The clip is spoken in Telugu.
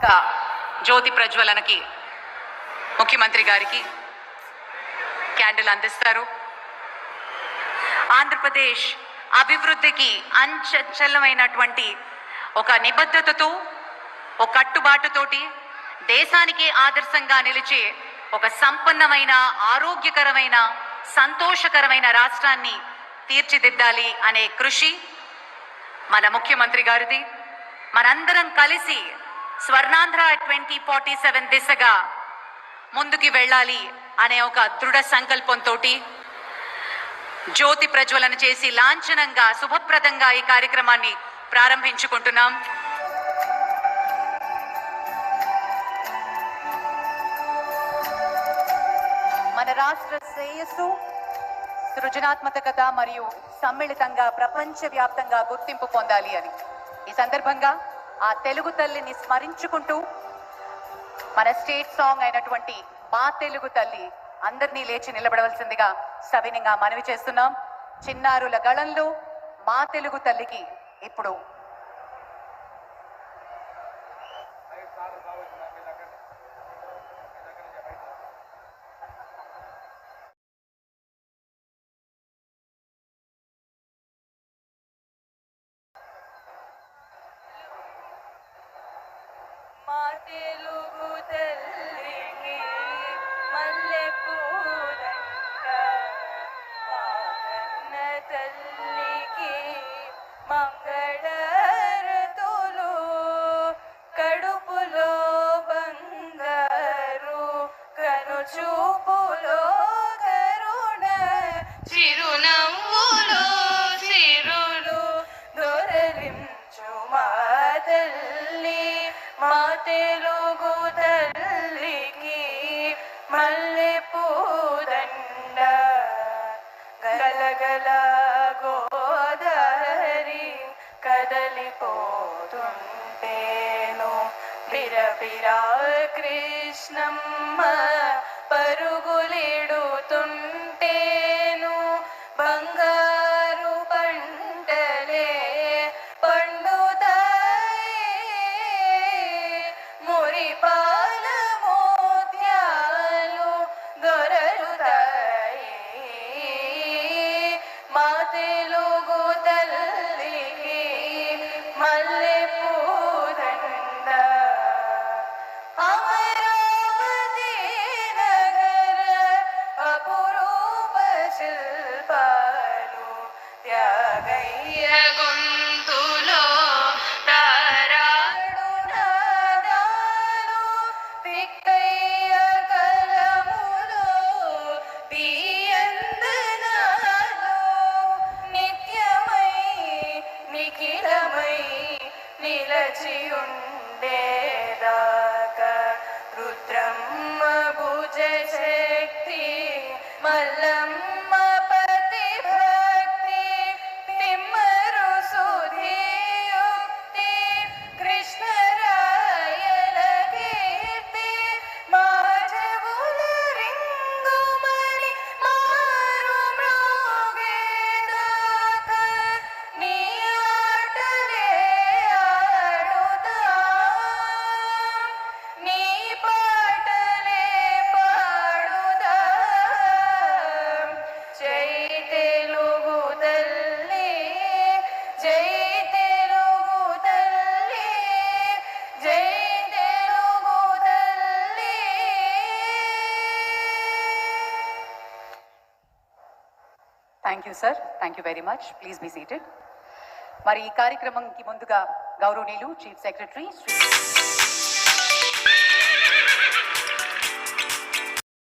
ఒక జ్యోతి ప్రజ్వలనకి ముఖ్యమంత్రి గారికి క్యాండిల్ అందిస్తారు. ఆంధ్రప్రదేశ్ అభివృద్ధికి అంచంచలమైనటువంటి ఒక నిబద్ధతతో ఒక కట్టుబాటుతోటి దేశానికి ఆదర్శంగా నిలిచే ఒక సంపన్నమైన ఆరోగ్యకరమైన సంతోషకరమైన రాష్ట్రాన్ని తీర్చిదిద్దాలి అనే కృషి మన ముఖ్యమంత్రి గారిది. మనందరం కలిసి స్వర్ణాంధ్ర 2047 దిశగా ముందుకి వెళ్ళాలి అనే ఒక దృఢ సంకల్పంతో జ్యోతి ప్రజ్వలన చేసి లాంఛనంగా శుభప్రదంగా ఈ కార్యక్రమాన్ని ప్రారంభించుకుంటున్నాం. మన రాష్ట్ర శ్రేయస్సు సృజనాత్మకత మరియు సమ్మిళితంగా ప్రపంచవ్యాప్తంగా గుర్తింపు పొందాలి అని ఈ సందర్భంగా ఆ తెలుగు తల్లిని స్మరించుకుంటూ మన స్టేట్ సాంగ్ అయినటువంటి మా తెలుగు తల్లి అందరినీ లేచి నిలబడవలసిందిగా సవినంగా మనవి చేస్తున్నాం. చిన్నారుల గళంలో మా తెలుగు తల్లికి ఇప్పుడు తెలుగు తల్లికి మల్లె పూదండ వాహన తల్లికి మంగళారతులు కడుపులో బంగారు కనుచూపులో కరుణ చిరునవ్వులో సిరులు దొరలించు మా తల్లి మా తెలుగు తల్లికి మల్లె పూదండ గలగల గోదారి కదలిపోతుంటేను బిరబిరా కృష్ణమ్మ పరుగులిడుతుంటేను బంగారు పంటలే తెలుగు తల్లికి మల్లె పూదండ అమరావతి నగర అపురూప శిల్పాలు త్యాగయ్య గొంతులో తారాడు నాదాలు తిక్కయ్య కలములో నిఖిలమై నిలచి ఉండేదాకా రుద్రమ్మ భుజ శక్తి మల్లమ్మ పతి భక్తి తిమ్మరు సుధియుక్తి కృష్ణరాయల కీర్తి మాజవుల రింగుమణి మారు మ్రోగేదాకా నీ నీ పాటలే పాడుదాం. జై తెలుగు తల్లి జై తెలుగు తల్లి జై తెలుగు తల్లి. Thank you sir, thank you very much. Please be seated. మరి ఈ కార్యక్రమంకి ముందుగా గౌరవనీయులు చీఫ్ సెక్రటరీ శ్రీ